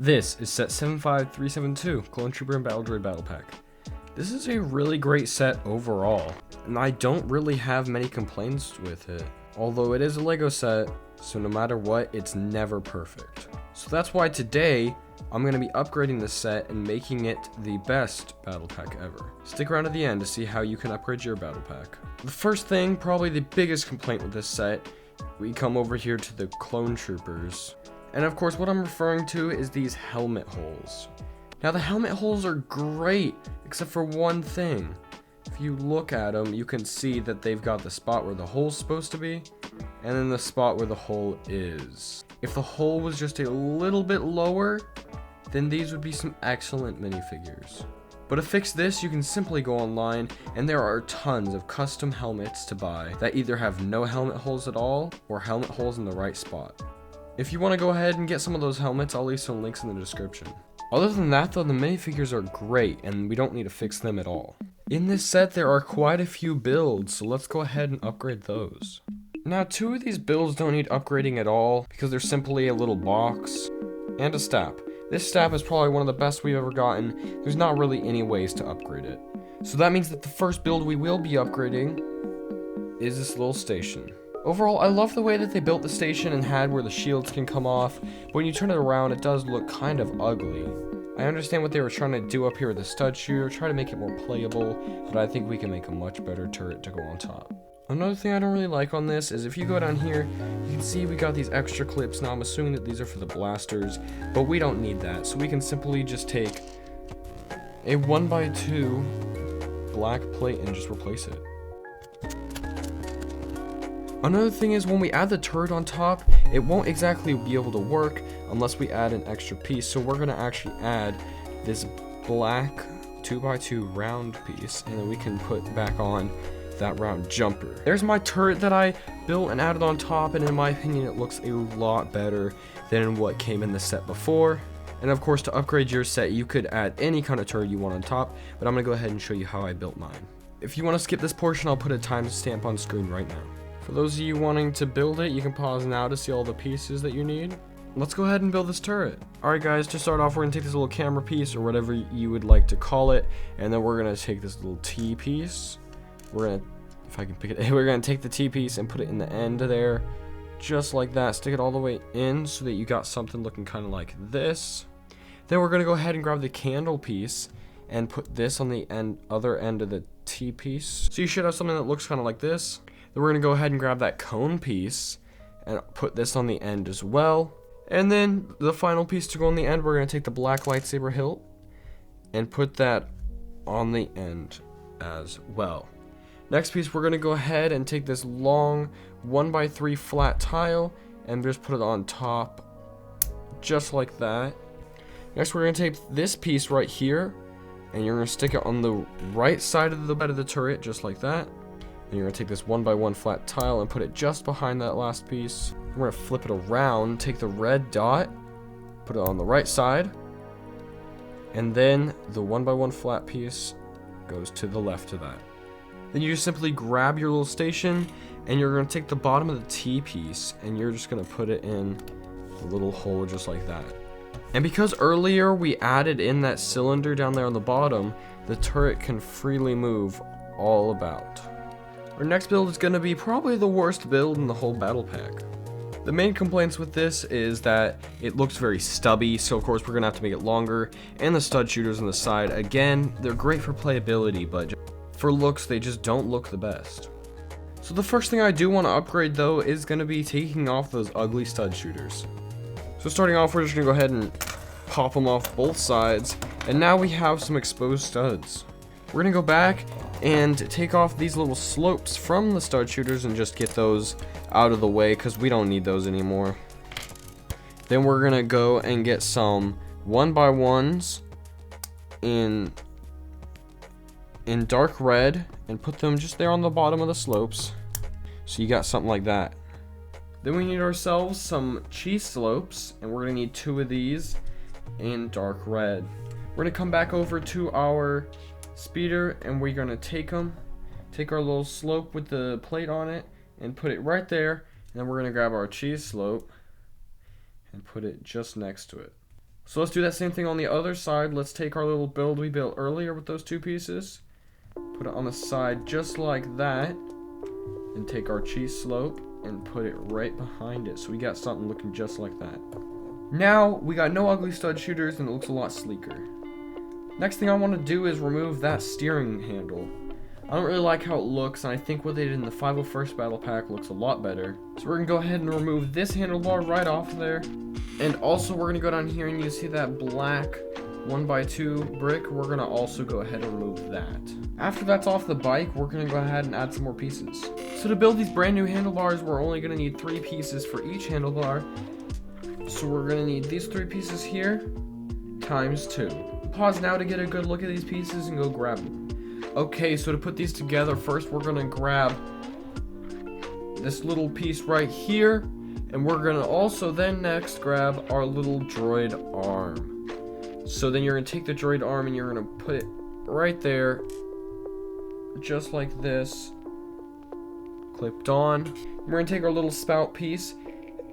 This is set 75372, Clone Trooper and Battle Droid Battlepack. This is a really great set overall, and I don't really have many complaints with it. Although it is a LEGO set, so no matter what, it's never perfect. So that's why today, I'm going to be upgrading this set and making it the best battle pack ever. Stick around to the end to see how you can upgrade your battle pack. The first thing, probably the biggest complaint with this set, we come over here to the clone troopers. And of course what I'm referring to is these helmet holes. Now the helmet holes are great, except for one thing. If you look at them, you can see that they've got the spot where the hole's supposed to be, and then the spot where the hole is. If the hole was just a little bit lower, then these would be some excellent minifigures. But to fix this, you can simply go online, and there are tons of custom helmets to buy that either have no helmet holes at all, or helmet holes in the right spot. If you want to go ahead and get some of those helmets, I'll leave some links in the description. Other than that though, the minifigures are great, and we don't need to fix them at all. In this set, there are quite a few builds, so let's go ahead and upgrade those. Now, two of these builds don't need upgrading at all, because they're simply a little box and a staff. This staff is probably one of the best we've ever gotten. There's not really any ways to upgrade it. So that means that the first build we will be upgrading is this little station. Overall, I love the way that they built the station and had where the shields can come off, but when you turn it around, it does look kind of ugly. I understand what they were trying to do up here with the stud shooter, try to make it more playable, but I think we can make a much better turret to go on top. Another thing I don't really like on this is if you go down here, you can see we got these extra clips. Now I'm assuming that these are for the blasters, but we don't need that, so we can simply just take a 1x2 black plate and just replace it. Another thing is when we add the turret on top, it won't exactly be able to work unless we add an extra piece. So we're going to actually add this black 2x2 round piece, and then we can put back on that round jumper. There's my turret that I built and added on top, and in my opinion it looks a lot better than what came in the set before. And of course, to upgrade your set, you could add any kind of turret you want on top, but I'm going to go ahead and show you how I built mine. If you want to skip this portion, I'll put a timestamp on screen right now. For those of you wanting to build it, you can pause now to see all the pieces that you need. Let's go ahead and build this turret. Alright guys, to start off, we're going to take this little camera piece, or whatever you would like to call it, and then we're going to take this little T piece. We're going to, if I can pick it, we're going to take the T piece and put it in the end there, just like that. Stick it all the way in so that you got something looking kind of like this. Then we're going to go ahead and grab the candle piece and put this on the other end of the T piece. So you should have something that looks kind of like this. Then we're going to go ahead and grab that cone piece and put this on the end as well. And then the final piece to go on the end, we're going to take the black lightsaber hilt and put that on the end as well. Next piece, we're going to go ahead and take this long 1x3 flat tile and just put it on top just like that. Next, we're going to take this piece right here and you're going to stick it on the right side of the bed of the turret just like that. And you're going to take this 1x1 flat tile and put it just behind that last piece. We're going to flip it around, take the red dot, put it on the right side, and then the 1x1 flat piece goes to the left of that. Then you just simply grab your little station, and you're going to take the bottom of the T piece, and you're just going to put it in the little hole just like that. And because earlier we added in that cylinder down there on the bottom, the turret can freely move all about. Our next build is going to be probably the worst build in the whole battle pack. The main complaints with this is that it looks very stubby, so of course we're going to have to make it longer, and the stud shooters on the side, again, they're great for playability, but for looks, they just don't look the best. So the first thing I do want to upgrade though is going to be taking off those ugly stud shooters. So starting off, we're just going to go ahead and pop them off both sides, and now we have some exposed studs. We're going to go back and take off these little slopes from the stud shooters and just get those out of the way because we don't need those anymore. Then we're going to go and get some 1x1s in dark red and put them just there on the bottom of the slopes. So you got something like that. Then we need ourselves some cheese slopes, and we're going to need 2 of these in dark red. We're going to come back over to our speeder, and we're going to take our little slope with the plate on it and put it right there, and then we're going to grab our cheese slope and put it just next to it. So let's do that same thing on the other side. Let's take our little build we built earlier with those two pieces, put it on the side just like that, and take our cheese slope and put it right behind it. So we got something looking just like that. Now we got no ugly stud shooters and it looks a lot sleeker. Next thing I want to do is remove that steering handle. I don't really like how it looks, and I think what they did in the 501st Battle Pack looks a lot better. So we're going to go ahead and remove this handlebar right off there. And also we're going to go down here and you see that black 1x2 brick. We're going to also go ahead and remove that. After that's off the bike, we're going to go ahead and add some more pieces. So to build these brand new handlebars, we're only going to need 3 pieces for each handlebar. So we're going to need these 3 pieces here times 2. Pause now to get a good look at these pieces and go grab them. Okay, so to put these together, first we're going to grab this little piece right here, and we're going to also then next grab our little droid arm. So then you're going to take the droid arm and you're going to put it right there, just like this, clipped on. We're going to take our little spout piece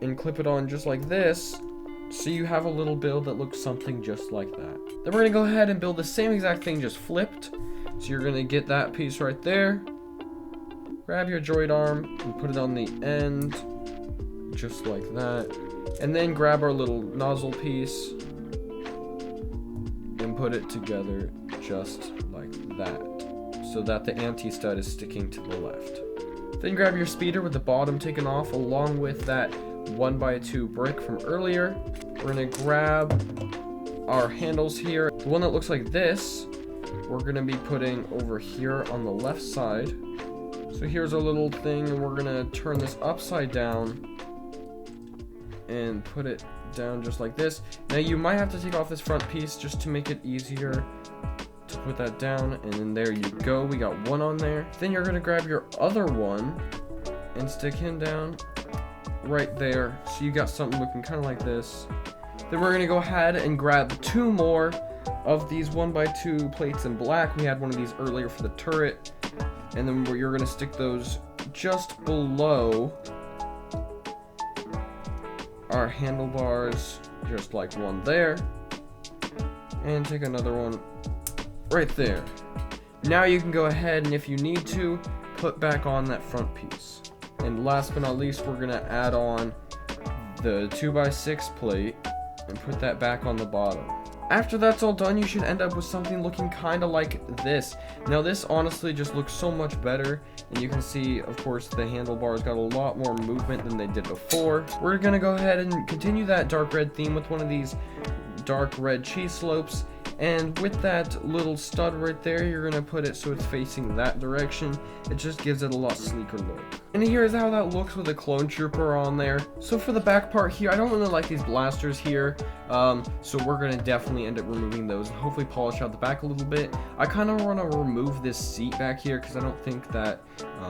and clip it on just like this, so you have a little build that looks something just like that. Then we're going to go ahead and build the same exact thing, just flipped. So you're going to get that piece right there, grab your droid arm and put it on the end, just like that. And then grab our little nozzle piece and put it together just like that, so that the anti-stud is sticking to the left. Then grab your speeder with the bottom taken off along with that 1x2 brick from earlier. We're going to grab our handles here. The one that looks like this, we're going to be putting over here on the left side. So here's our little thing, and we're going to turn this upside down and put it down just like this. Now you might have to take off this front piece just to make it easier to put that down, and then there you go, we got one on there. Then you're going to grab your other one and stick him down right there, so you got something looking kind of like this. Then we're going to go ahead and grab 2 more of these 1x2 plates in black. We had one of these earlier for the turret, and then you're going to stick those just below our handlebars, just like one there, and take another one right there. Now you can go ahead and, if you need to, put back on that front piece. And last but not least, we're going to add on the 2x6 plate and put that back on the bottom. After that's all done, you should end up with something looking kind of like this. Now this honestly just looks so much better, and you can see, of course, the handlebars got a lot more movement than they did before. We're gonna go ahead and continue that dark red theme with one of these dark red cheese slopes, and with that little stud right there, you're gonna put it so it's facing that direction. It just gives it a lot sleeker look. And here's how that looks with a clone trooper on there. So for the back part here, I don't really like these blasters here, so we're gonna definitely end up removing those and hopefully polish out the back a little bit. I kind of want to remove this seat back here because I don't think that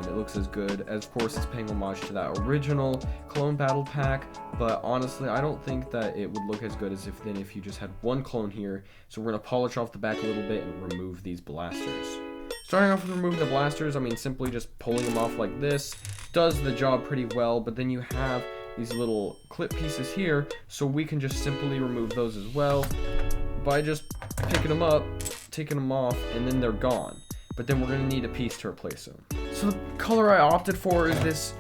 it looks as good. As of course, it's paying homage to that original clone battle pack, but honestly, I don't think that it would look as good as if you just had one clone here. So we're gonna polish off the back a little bit and remove these blasters. Starting off with removing the blasters, I mean simply just pulling them off like this does the job pretty well, but then you have these little clip pieces here, so we can just simply remove those as well by just picking them up, taking them off, and then they're gone. But then we're going to need a piece to replace them. So the color I opted for is this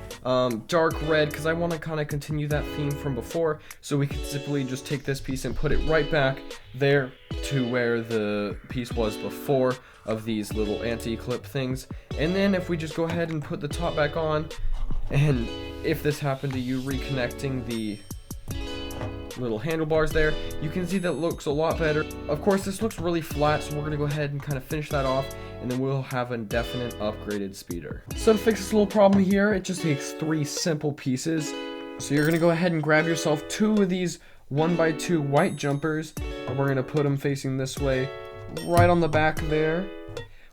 dark red, because I want to kind of continue that theme from before, so we can simply just take this piece and put it right back there to where the piece was before of these little anti-clip things. And then if we just go ahead and put the top back on, and if this happened to you reconnecting the little handlebars there, you can see that looks a lot better. Of course, this looks really flat, so we're going to go ahead and kind of finish that off, and then we'll have a definite upgraded speeder. So to fix this little problem here, it just takes 3 simple pieces. So you're going to go ahead and grab yourself 2 of these 1x2 white jumpers, and we're going to put them facing this way right on the back there.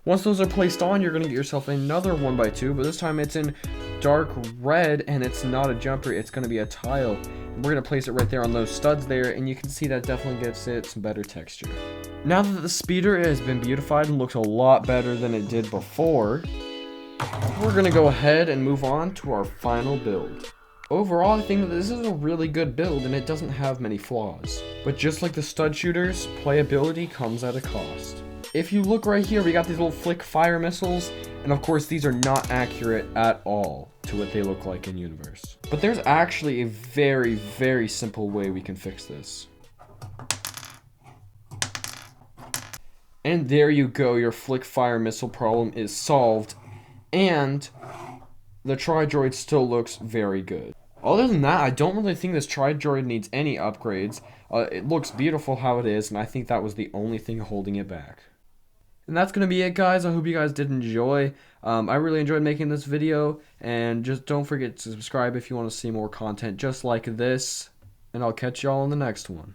Once those are placed on, you're going to get yourself another 1x2, but this time it's in dark red, and it's not a jumper, it's going to be a tile. And we're going to place it right there on those studs there, and you can see that definitely gives it some better texture. Now that the speeder has been beautified and looks a lot better than it did before, we're going to go ahead and move on to our final build. Overall, I think that this is a really good build and it doesn't have many flaws. But just like the stud shooters, playability comes at a cost. If you look right here, we got these little flick fire missiles, and of course these are not accurate at all to what they look like in universe. But there's actually a very, very simple way we can fix this. And there you go, your flick fire missile problem is solved, and the Tri-Droid still looks very good. Other than that, I don't really think this Tri-Droid needs any upgrades. It looks beautiful how it is, and I think that was the only thing holding it back. And that's going to be it, guys. I hope you guys did enjoy. I really enjoyed making this video, and just don't forget to subscribe if you want to see more content just like this, and I'll catch y'all in the next one.